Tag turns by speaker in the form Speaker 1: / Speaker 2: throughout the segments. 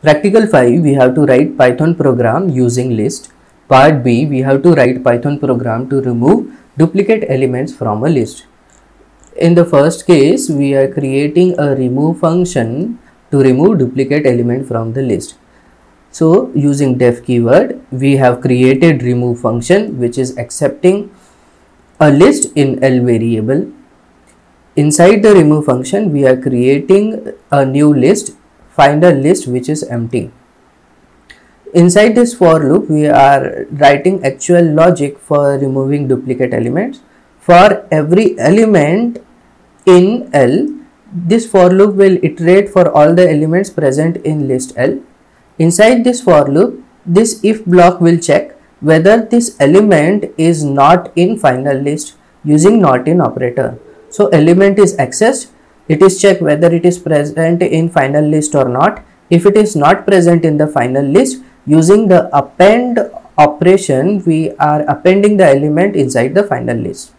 Speaker 1: Practical 5, we have to write Python program using list. Part B, we have to write Python program to remove duplicate elements from a list. In the first case, we are creating a remove function to remove duplicate element from the list. So using def keyword, we have created remove function which is accepting a list in L variable. Inside the remove function, we are creating a new list, find a list which is empty. Inside this for loop, we are writing actual logic for removing duplicate elements. For every element in L, this for loop will iterate for all the elements present in list L. Inside this for loop, this if block will check whether this element is not in final list using not in operator. So element is accessed, it is checked whether it is present in final list or not. If it is not present in the final list, using the append operation, we are appending the element inside the final list.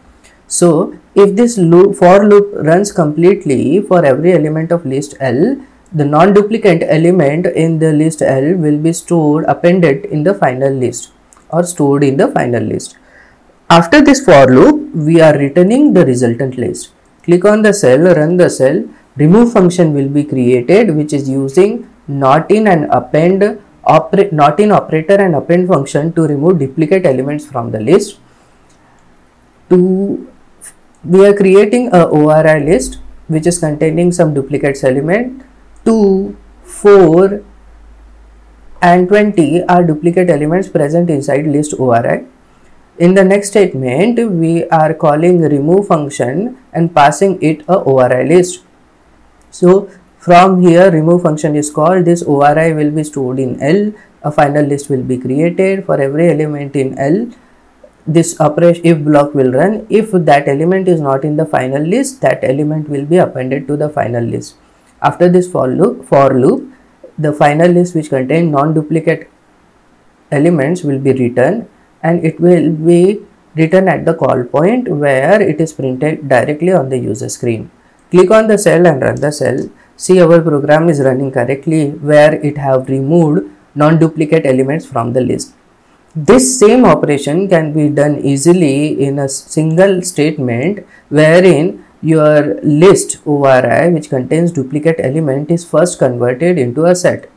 Speaker 1: So if this for loop runs completely for every element of list L, the non-duplicate element in the list L will be appended in the final list or stored in the final list. After this for loop, we are returning the resultant list. Click on the cell, run the cell, remove function will be created which is using not in and append not in operator and append function to remove duplicate elements from the list. We are creating a ORI list which is containing some duplicates element. 2, 4 and 20 are duplicate elements present inside list ORI. In the next statement, we are calling remove function and passing it a ORI list. So from here, remove function is called, this ORI will be stored in L, a final list will be created for every element in L. This operation if block will run. If that element is not in the final list, that element will be appended to the final list. After this for loop, the final list which contain non-duplicate elements will be returned, and it will be written at the call point where it is printed directly on the user screen. Click on the cell and run the cell. See, our program is running correctly where it have removed non-duplicate elements from the list. This same operation can be done easily in a single statement wherein your list ORI which contains duplicate element is first converted into a set.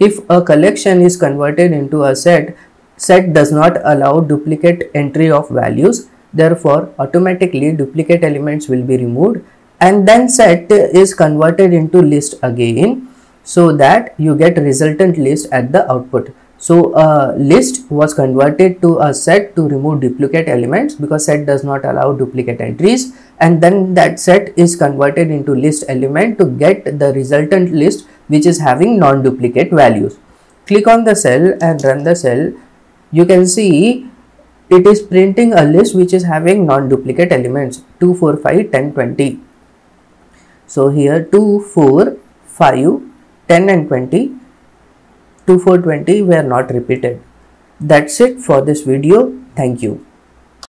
Speaker 1: If a collection is converted into a set does not allow duplicate entry of values, therefore automatically duplicate elements will be removed, and then set is converted into list again so that you get resultant list at the output. So a list was converted to a set to remove duplicate elements because set does not allow duplicate entries, and then that set is converted into list element to get the resultant list which is having non-duplicate values. Click on the cell and run the cell. You can see it is printing a list which is having non-duplicate elements 2, 4, 5, 10, 20. So here 2, 4, 5, 10 and 20. 2, 4, 20 were not repeated. That's it for this video. Thank you.